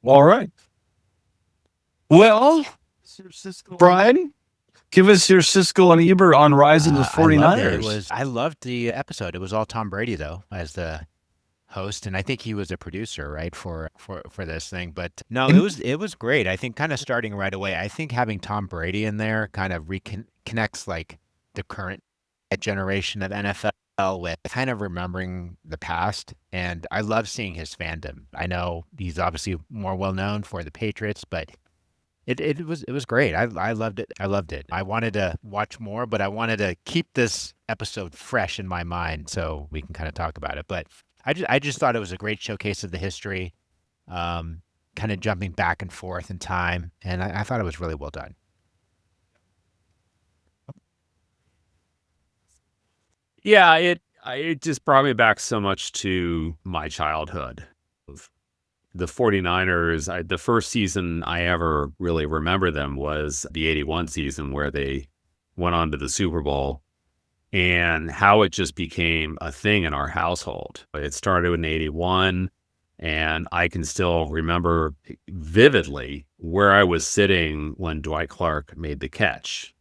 Speaker 1: All right. Well, Brian, give us your Siskel and Ebert on rising the 49ers.
Speaker 4: I loved the episode. It was all Tom Brady, though, as the host, and I think he was a producer, right, for this thing. But no, it was great. I think kind of starting right away. I think having Tom Brady in there kind of reconnects like the current generation of NFL with kind of remembering the past, and I love seeing his fandom. I know he's obviously more well known for the Patriots, but it was great. I loved it. I wanted to watch more, but I wanted to keep this episode fresh in my mind so we can kind of talk about it. But I just thought it was a great showcase of the history, kind of jumping back and forth in time, and I thought it was really well done.
Speaker 3: Yeah, it just brought me back so much to my childhood. The 49ers, the first season I ever really remember them was the 81 season where they went on to the Super Bowl, and how it just became a thing in our household. It started in 81, and I can still remember vividly where I was sitting when Dwight Clark made the catch.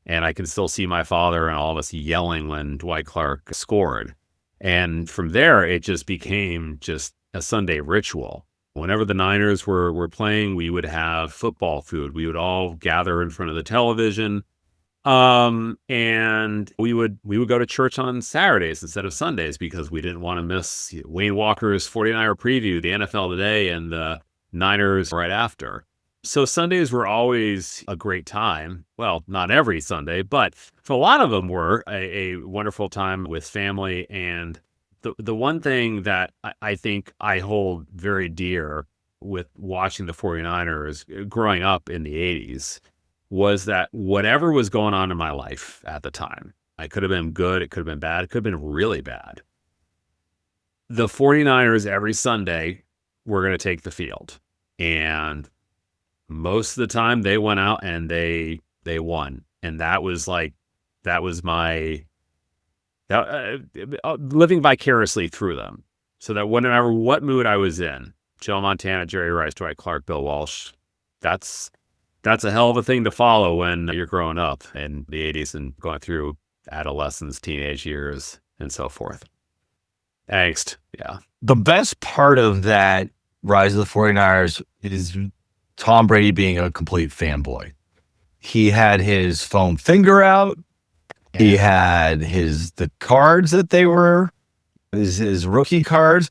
Speaker 3: And I can still see my father and all of us yelling when Dwight Clark scored. And from there, it just became just a Sunday ritual. Whenever the Niners were playing, we would have football food. We would all gather in front of the television. And we would go to church on Saturdays instead of Sundays because we didn't want to miss Wayne Walker's 49er preview, the NFL Today, and the Niners right after. So Sundays were always a great time. Well, not every Sunday, but for a lot of them were a wonderful time with family. And the one thing that I think I hold very dear with watching the 49ers growing up in the 80s was that whatever was going on in my life at the time, it could have been good, it could have been bad, it could have been really bad. The 49ers every Sunday were going to take the field. And most of the time they went out and they won. And that was my living vicariously through them. So that whenever what mood I was in, Joe Montana, Jerry Rice, Dwight Clark, Bill Walsh, that's a hell of a thing to follow when you're growing up in the 80s and going through adolescence, teenage years, and so forth. Angst, yeah.
Speaker 1: The best part of that rise of the 49ers is Tom Brady being a complete fanboy. He had his foam finger out. He had the cards that they were his rookie cards.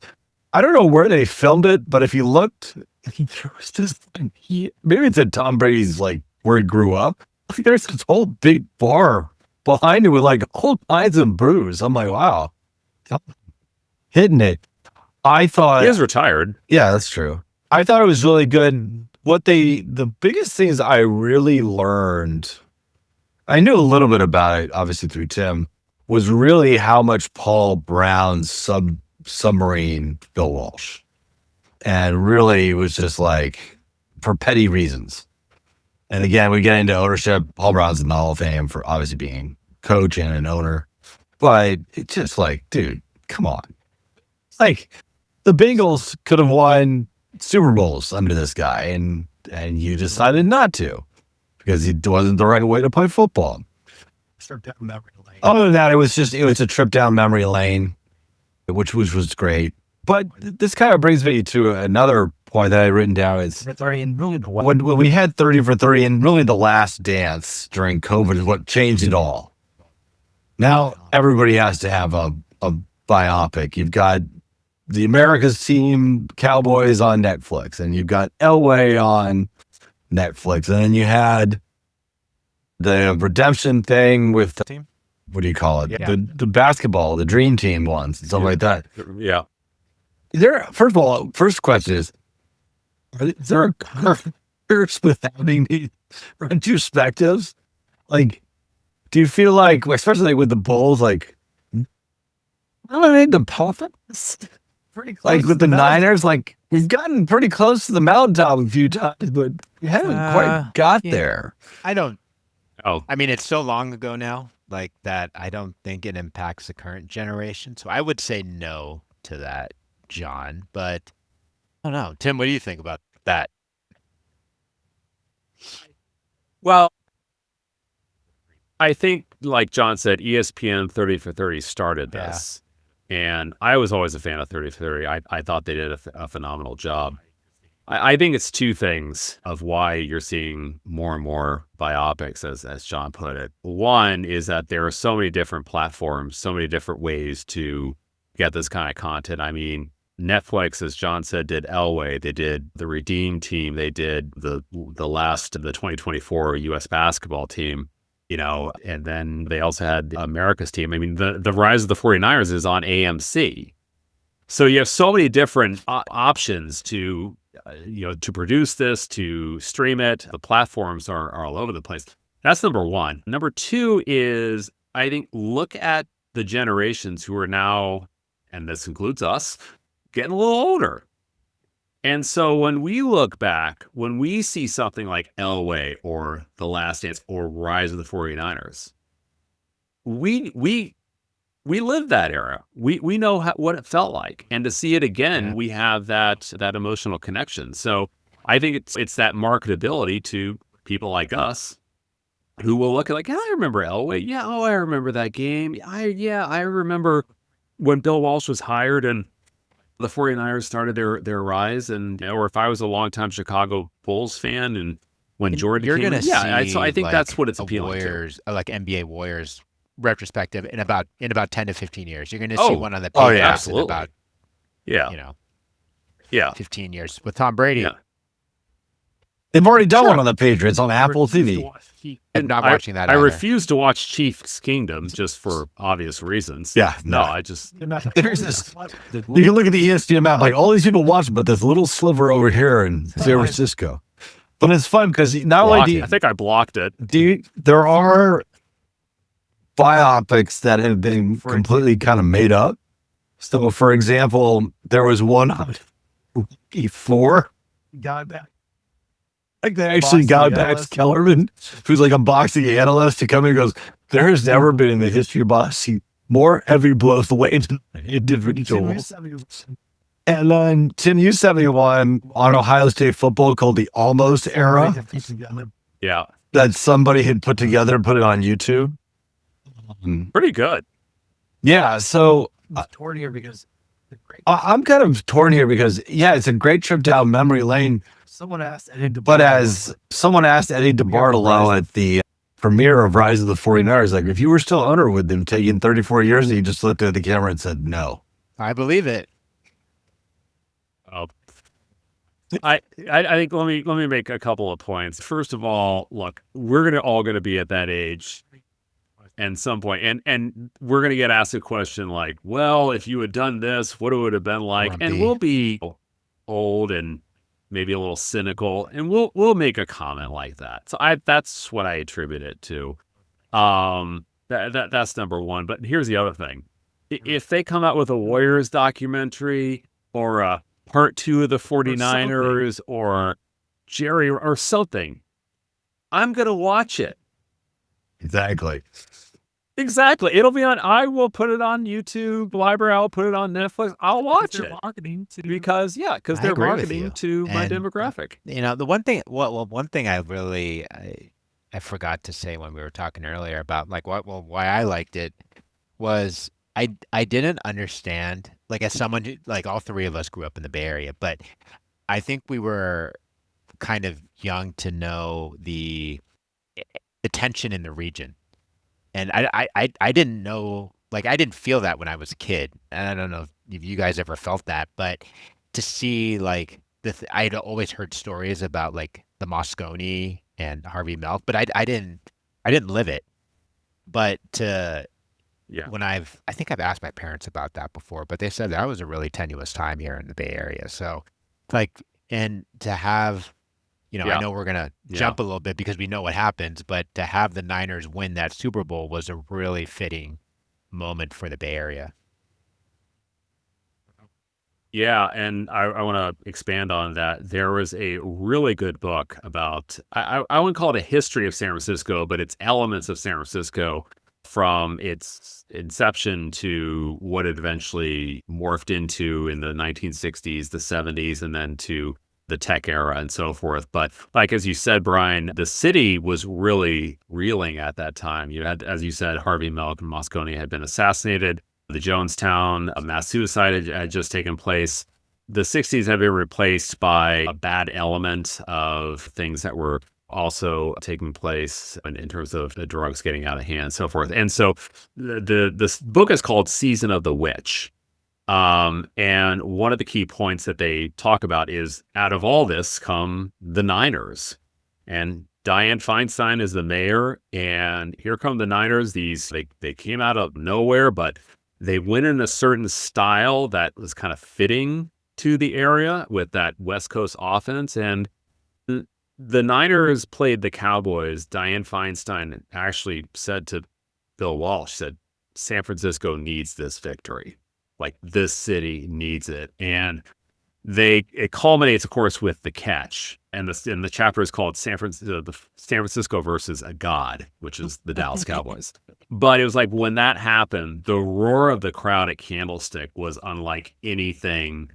Speaker 1: I don't know where they filmed it, but if you looked, there was just maybe it's at Tom Brady's like where he grew up. Like, there's this whole big bar behind it with like all kinds of brews. I'm like, wow, hitting it. I thought
Speaker 3: He is retired.
Speaker 1: Yeah, that's true. I thought it was really good. The biggest things I really learned, I knew a little bit about it, obviously through Tim, was really how much Paul Brown's submarine Bill Walsh. And really it was just like for petty reasons. And again, we get into ownership. Paul Brown's in the Hall of Fame for obviously being coach and an owner. But it's just like, dude, come on. Like the Bengals could have won Super Bowls under this guy, and you decided not to because it wasn't the right way to play football. Other than that, it was a trip down memory lane, which was great. But this kind of brings me to another point that I written down is when we had 30 for 30 and really the last dance during COVID is what changed it all. Now everybody has to have a biopic. You've got the America's Team Cowboys on Netflix, and you've got Elway on Netflix, and then you had the redemption thing with what do you call it? Yeah. The basketball, the Dream Team ones, and stuff like that.
Speaker 3: Yeah.
Speaker 1: First of all, first question is there a curse with having these retrospectives? Like, do you feel like, especially with the Bulls, like, I need the Dolphins? Like with the Niners, like we've gotten pretty close to the mountaintop a few times, but we haven't quite got there.
Speaker 4: I mean, it's so long ago now, like that. I don't think it impacts the current generation. So I would say no to that, John. But I don't know, Tim. What do you think about that?
Speaker 3: Well, I think, like John said, ESPN 30 for 30 started this. And I was always a fan of 30 for 30. I thought they did a phenomenal job. I think it's two things of why you're seeing more and more biopics, as John put it. One is that there are so many different platforms, so many different ways to get this kind of content. I mean, Netflix, as John said, did Elway. They did the Redeem Team. They did the last of the 2024 U.S. basketball team. You know, and then they also had America's Team. I mean, the Rise of the 49ers is on AMC. So you have so many different options to, to produce this, to stream it. The platforms are all over the place. That's number one. Number two is, I think, look at the generations who are now, and this includes us, getting a little older. And so when we look back, when we see something like Elway or The Last Dance or Rise of the 49ers, we lived that era. We know what it felt like. And to see it again, we have that emotional connection. So I think it's that marketability to people like us who will look at like, I remember Elway. Yeah, I remember that game. I remember when Bill Walsh was hired and the 49ers started their rise, and or if I was a longtime Chicago Bulls fan, and when Jordan
Speaker 4: you're
Speaker 3: came
Speaker 4: gonna
Speaker 3: in,
Speaker 4: see,
Speaker 3: so I think
Speaker 4: like,
Speaker 3: that's what it's appealing
Speaker 4: Warriors, like NBA Warriors retrospective in about 10 to 15 years. You're gonna see one on the pages in about 15 years with Tom Brady.
Speaker 1: Yeah. They've already done one on the Patriots on Apple TV.
Speaker 4: I'm not watching that.
Speaker 3: I refuse to watch Chiefs Kingdom just for obvious reasons.
Speaker 1: Yeah,
Speaker 3: I just
Speaker 1: there's this. You can look at the ESPN map, like all these people watch, but this little sliver over here in San Francisco. But it's fun because not only
Speaker 3: I think I blocked it.
Speaker 1: There are biopics that have been completely kind of made up. So, for example, there was one on E4. Got back. Like they actually got back Kellerman, who's like a boxing analyst, to come in and goes, there has never been in the history of boxing more heavy blows laid than individual. And then Tim, you sent me one on Ohio State football called the Almost Era.
Speaker 3: Yeah.
Speaker 1: That somebody had put together and put it on YouTube.
Speaker 3: Pretty good.
Speaker 1: Yeah. So
Speaker 2: torn here because
Speaker 1: I'm kind of torn here because, it's a great trip down memory lane.
Speaker 2: someone asked Eddie DeBartolo.
Speaker 1: But as someone asked Eddie DeBartolo at the premiere of Rise of the 49ers. Like, if you were still owner with them taking 34 years and you just looked at the camera and said no.
Speaker 4: I believe it.
Speaker 3: Oh, I think let me make a couple of points. First of all, look, we're all gonna be at that age at some point, and we're gonna get asked a question like, well, if you had done this, what it would have been like,
Speaker 4: Grumpy.
Speaker 3: and we'll be old and maybe a little cynical, and we'll make a comment like that. So that's what I attribute it to. That's number one. But here's the other thing: if they come out with a Warriors documentary or a part 2 of the 49ers or Jerry or something, I'm going to watch it.
Speaker 1: Exactly.
Speaker 3: It'll be on, I will put it on YouTube library. I'll put it on Netflix. I'll watch it because they're marketing to my demographic.
Speaker 4: The one thing, one thing I really, I forgot to say when we were talking earlier about like why I liked it was I didn't understand, like, as someone who, like, all three of us grew up in the Bay Area, but I think we were kind of young to know the tension in the region. And I didn't know, like, I didn't feel that when I was a kid. And I don't know if you guys ever felt that, but to see, like, I'd always heard stories about, like, the Moscone and Harvey Milk, but I didn't live it. But when I think I've asked my parents about that before, but they said that was a really tenuous time here in the Bay Area. So, like, and to have, I know we're going to jump a little bit because we know what happens, but to have the Niners win that Super Bowl was a really fitting moment for the Bay Area.
Speaker 3: Yeah, and I want to expand on that. There was a really good book about, I wouldn't call it a history of San Francisco, but it's elements of San Francisco from its inception to what it eventually morphed into in the 1960s, the 70s, and then to the tech era and so forth. But like, as you said, Brian, the city was really reeling at that time. You had, as you said, Harvey Milk and Moscone had been assassinated. The Jonestown, a mass suicide had just taken place. The 60s had been replaced by a bad element of things that were also taking place in terms of the drugs getting out of hand and so forth. And so this book is called Season of the Witch. And one of the key points that they talk about is out of all this come the Niners. And Dianne Feinstein is the mayor. And here come the Niners. They came out of nowhere, but they went in a certain style that was kind of fitting to the area with that West Coast offense. And the Niners played the Cowboys. Dianne Feinstein actually said to Bill Walsh, said, San Francisco needs this victory. Like, this city needs it. And it culminates, of course, with the catch. And the chapter is called San Francisco versus a God, which is the Dallas Cowboys. But it was like when that happened, the roar of the crowd at Candlestick was unlike anything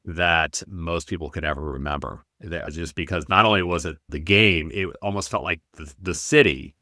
Speaker 3: that most people could ever remember. Just because not only was it the game, it almost felt like the city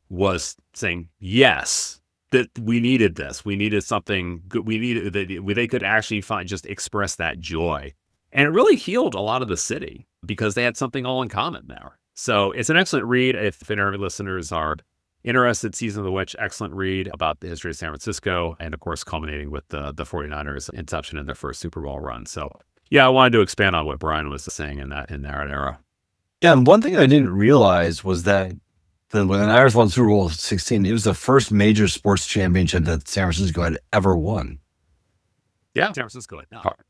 Speaker 3: was saying, yes, that we needed this. We needed something good. We needed that they could actually just express that joy. And it really healed a lot of the city because they had something all in common there. So it's an excellent read. If any of our listeners are interested, Season of the Witch, excellent read about the history of San Francisco. And of course, culminating with the 49ers inception in their first Super Bowl run. So yeah, I wanted to expand on what Brian was saying in that era.
Speaker 1: Yeah, and one thing I didn't realize was that when the Niners won Super Bowl 16, it was the first major sports championship that San Francisco had ever won.
Speaker 3: Yeah, San Francisco had not.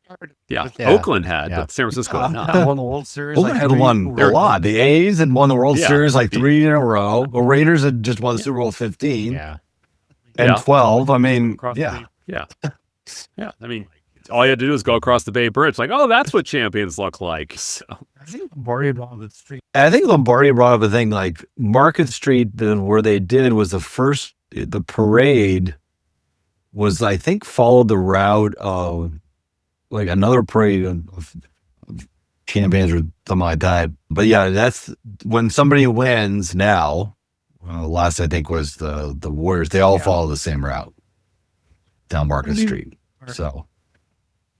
Speaker 3: Yeah, Oakland had, but San Francisco had not.
Speaker 2: Won the World Series.
Speaker 1: Oakland had won a lot. The A's had won the World Series like 3 in a row. The Raiders had just won the Super Bowl 15 and 12. I mean,
Speaker 3: yeah. I mean, all you had to do is go across the Bay Bridge. Like, oh, that's what champions look like. So
Speaker 2: I think Lombardi brought up Street.
Speaker 1: I think Lombardi brought up a thing like Market Street, where they did was the parade was, I think, followed the route of like another parade of champions or something like that. But yeah, that's when somebody wins now. Last I think was the Warriors. They all follow the same route down Market Street. So,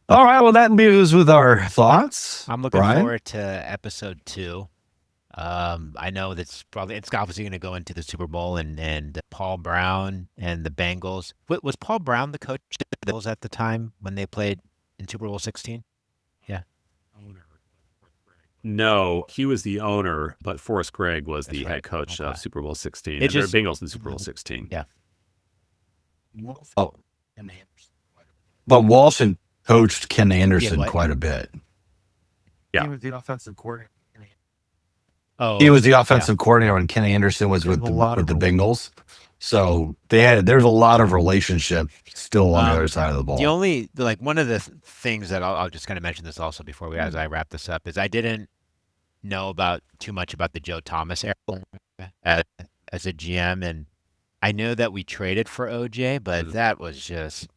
Speaker 1: all right. Well, that leaves us with our thoughts.
Speaker 4: I'm looking forward to episode 2. I know it's obviously going to go into the Super Bowl and Paul Brown and the Bengals. Was Paul Brown the coach of the Bills at the time when they played in Super Bowl 16? Yeah.
Speaker 3: No, he was the owner, but Forrest Gregg was the head coach of Super Bowl 16.
Speaker 4: It just
Speaker 3: Bengals in Super Bowl 16.
Speaker 4: Yeah.
Speaker 1: Oh, but Walsh had coached Ken Anderson
Speaker 4: what?
Speaker 1: quite a bit.
Speaker 3: Yeah.
Speaker 2: He was the offensive coordinator.
Speaker 4: Oh,
Speaker 1: He was the offensive coordinator when Ken Anderson was with the Bengals. So there's a lot of relationship still on the other side of the ball.
Speaker 4: The only one of the things that I'll just kind of mention this also before as I wrap this up is I didn't know too much about the Joe Thomas era as a GM, and I know that we traded for OJ, but that was just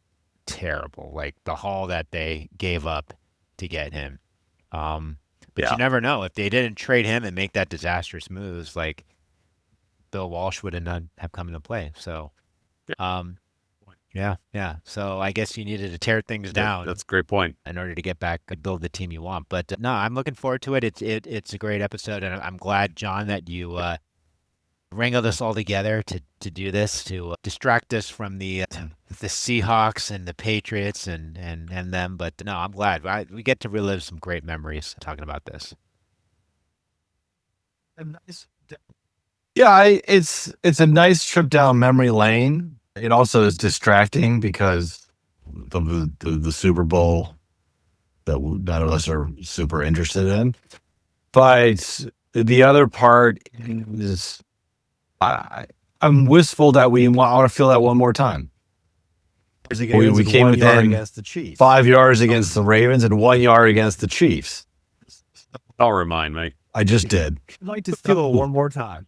Speaker 4: terrible. Like the haul that they gave up to get him. But you never know if they didn't trade him and make that disastrous moves. Like Bill Walsh would have come into play. So, yeah. So I guess you needed to tear things down.
Speaker 3: That's a great point.
Speaker 4: In order to get back and build the team you want. But no, I'm looking forward to it. It's a great episode, and I'm glad, John, that you wrangled us all together to do this, to distract us from the Seahawks and the Patriots and them. But no, I'm glad we get to relive some great memories talking about this.
Speaker 1: Yeah, it's a nice trip down memory lane. It also is distracting because the Super Bowl that none of us are super interested in. But the other part is I'm wistful that I want to feel that one more time. We came within
Speaker 2: against the Chiefs.
Speaker 1: 5 yards against the Ravens and 1 yard against the Chiefs.
Speaker 3: I'll remind me.
Speaker 1: I just did.
Speaker 2: I'd like to feel it one more time.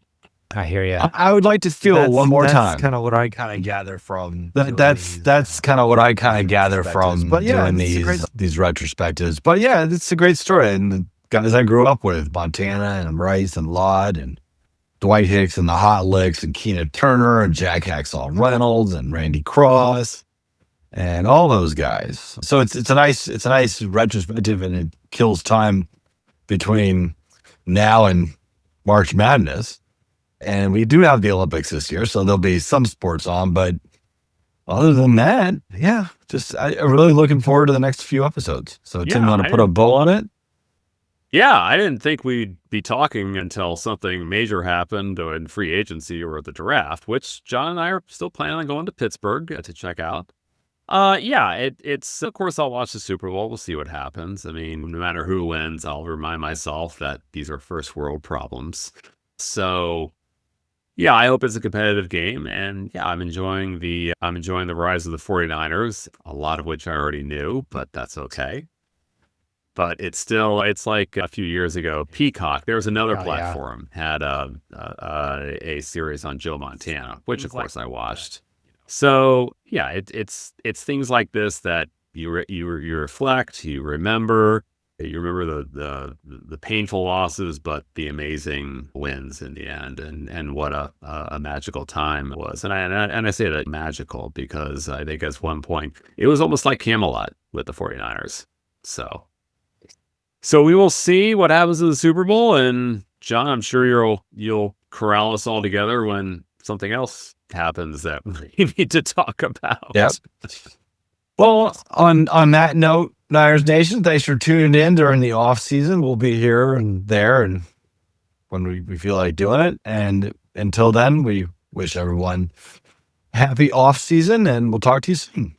Speaker 4: I hear you.
Speaker 1: I would like to feel it one more time.
Speaker 2: That's kind of what I kind of gather from.
Speaker 1: That's kind of what I kind of gather from doing these retrospectives. But yeah, it's a great story. And the guys I grew up with, Montana and Rice and Lott and Dwight Hicks and the Hot Licks and Keena Turner and Jack Hacksaw Reynolds and Randy Cross and all those guys. So it's a nice retrospective, and it kills time between now and March Madness. And we do have the Olympics this year, so there'll be some sports on. But other than that, yeah, I'm really looking forward to the next few episodes. So Tim, you want to put a bow on it?
Speaker 3: Yeah, I didn't think we'd be talking until something major happened in free agency or the draft, which John and I are still planning on going to Pittsburgh to check out. It's of course I'll watch the Super Bowl. We'll see what happens. I mean, no matter who wins, I'll remind myself that these are first world problems. So yeah, I hope it's a competitive game, and yeah, I'm enjoying the rise of the 49ers, a lot of which I already knew, but that's okay. But it's like a few years ago, Peacock, there was another platform, had a series on Joe Montana, which of course I watched. So yeah, it's things like this that you reflect, you remember the painful losses, but the amazing wins in the end, and what a magical time it was. And I say that magical because I think at one point it was almost like Camelot with the 49ers. So we will see what happens in the Super Bowl, and John, I'm sure you'll corral us all together when something else happens that we need to talk about.
Speaker 1: Yep. Well, on that note, Niners Nation, thanks for tuning in during the off season. We'll be here and there, and when we feel like doing it. And until then, we wish everyone happy off season, and we'll talk to you soon.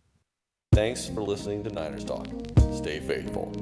Speaker 5: Thanks for listening to Niners Talk. Stay faithful.